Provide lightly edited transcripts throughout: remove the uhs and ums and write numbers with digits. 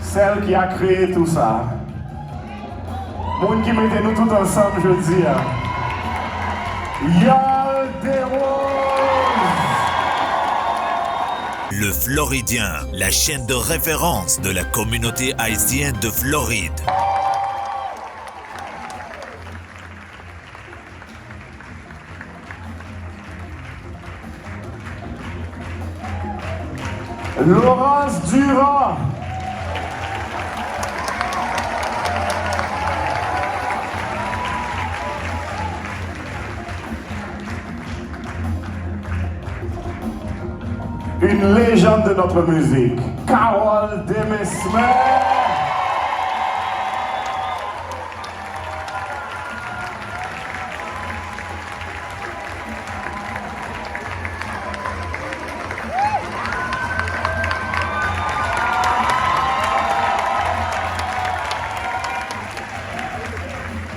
celle qui a créé tout ça. Monde qui mettait nous tous ensemble, je dis. Yole Derose. Le Floridien, la chaîne de référence de la communauté haïtienne de Floride. Laurence Durand. Une légende de notre musique, Carole Demesmin.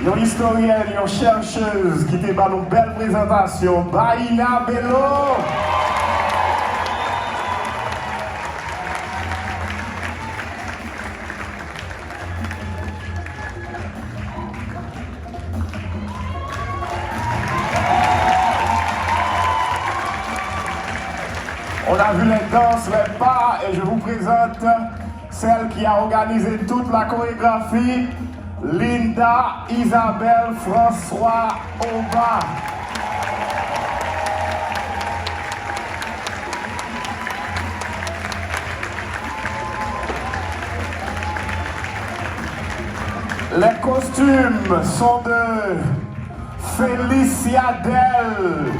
Une historienne, une chercheuse qui fait une belle présentation, Baïna Bello. On a vu les danses, les pas, et je vous présente celle qui a organisé toute la chorégraphie, Linda Isabelle François Aubin. Les costumes sont de Félicia Del.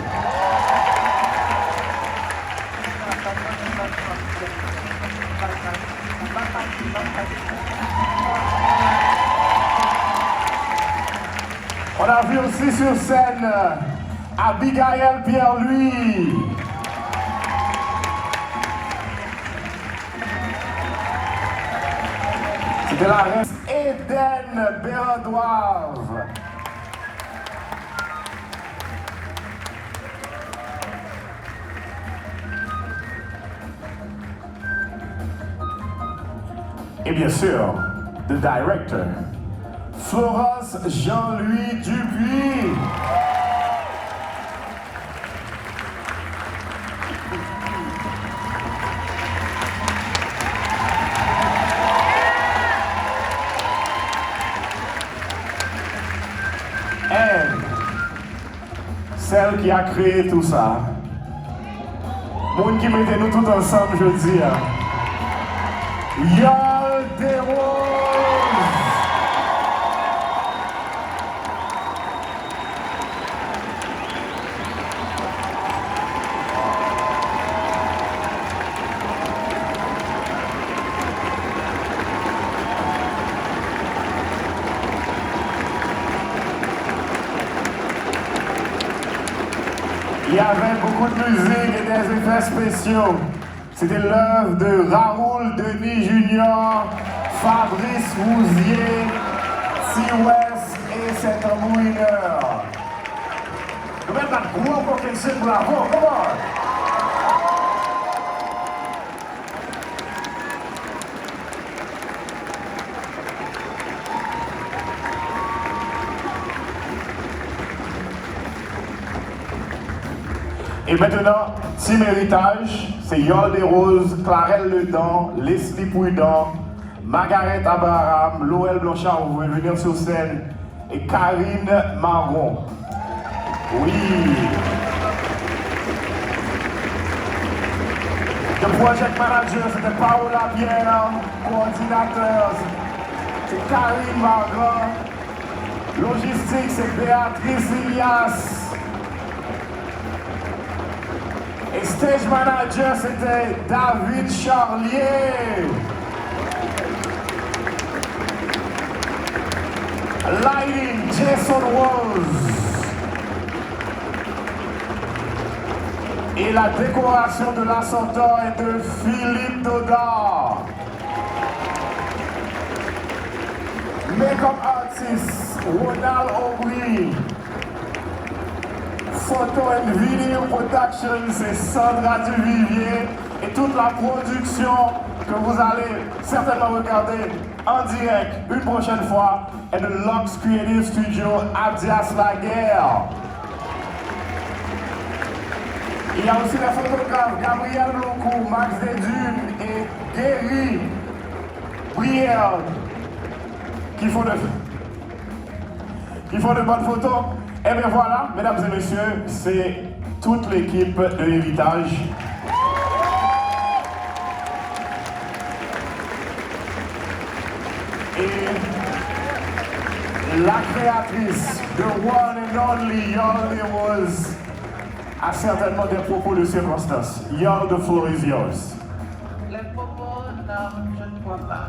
On a vu aussi sur scène Abigail Pierre-Louis. C'était la reine Eden Béradoise. Et bien sûr, the director, Florence Jean-Louis Dupuis. Elle, celle qui a créé tout ça. Monde qui mettait nous tous ensemble, je dis. Yole Derose. Il y avait beaucoup de musique et des effets spéciaux. C'était l'œuvre de Raoul Denis Junior, Fabrice Rousier, T-West et cet homme winner. Nous mettons un gros potentiel pour la voix, comment? Et maintenant, team ERITAJ, c'est Yole Derose, Clarelle Ledan, Leslie Prudent, Margaret Abraham, Loël Blanchard, vous pouvez venir sur scène, et Karine Marron. Oui. Le project manager, c'était Paola Biena, coordinateur, c'est Karine Marron. Logistique, c'est Béatrice Ilias. Et stage manager, c'était David Charlier. Lighting, Jason Rose. Et la décoration de l'ascenseur est de Philippe Dodard. Make-up artist, Ronald Aubry. Photo and Video Production, c'est Sandra Duvivier et toute la production que vous allez certainement regarder en direct une prochaine fois est de Lux Creative Studio Abdias La Guerre. Il y a aussi les photographes Gabriel Loukou, Max Desdunes et Guéry Brière qui font de bonnes photos. Et bien voilà, mesdames et messieurs, c'est toute l'équipe de ERITAJ. Et la créatrice, the one and only Yole Derose, a certainement des propos de circonstance. Yole, the floor is yours. Les propos, non, je ne crois pas.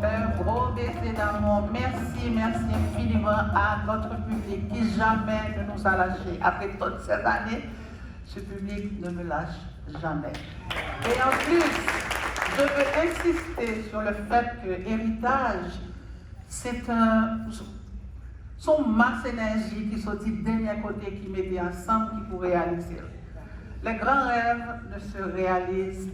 Un gros baiser d'amour. Merci, merci infiniment à notre public qui jamais ne nous a lâchés. Après toutes ces années, ce public ne me lâche jamais. Et en plus, je veux insister sur le fait que ERITAJ, c'est son masse énergie qui sortit de dernier côté, qui mettait ensemble, qui pour réaliser. Les grands rêves ne se réalisent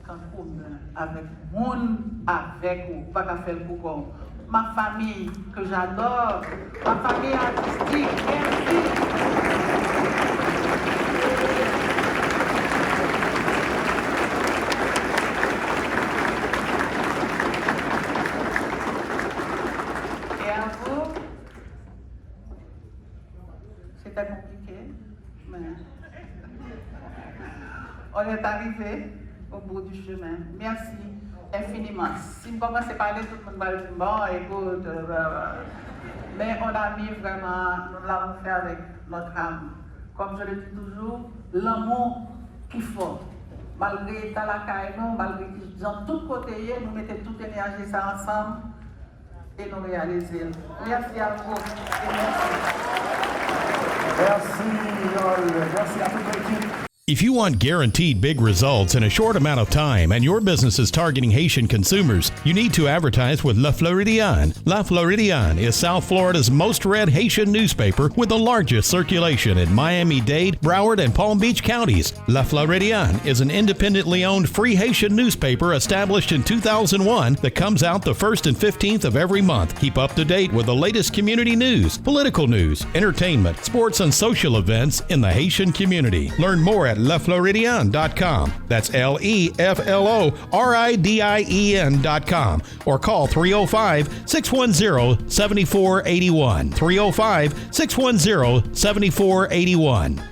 qu'en commun, avec monde, avec ou pas qu'à faire pour ma famille que j'adore, ma famille artistique, merci. C'était compliqué, mais on est arrivé au bout du chemin. Merci infiniment. Si je commence à parler, tout le monde va dire bon, écoute, mais on a mis vraiment, nous l'avons fait avec notre âme. Comme je le dis toujours, l'amour qui faut. Malgré dans la caille, malgré dans tout côté, nous mettons toute l'énergie ça ensemble et nous réalisons. Merci à vous et merci. Merci, Yole. Merci à toute l'équipe. If you want guaranteed big results in a short amount of time and your business is targeting Haitian consumers, you need to advertise with Le Floridien. La Floridien is South Florida's most read Haitian newspaper with the largest circulation in Miami-Dade, Broward, and Palm Beach counties. La Floridien is an independently owned free Haitian newspaper established in 2001 that comes out the 1st and 15th of every month. Keep up to date with the latest community news, political news, entertainment, sports, and social events in the Haitian community. Learn more at lefloridien.com. That's LEFLORIDIEN.com or call 305-610-7481. 305-610-7481.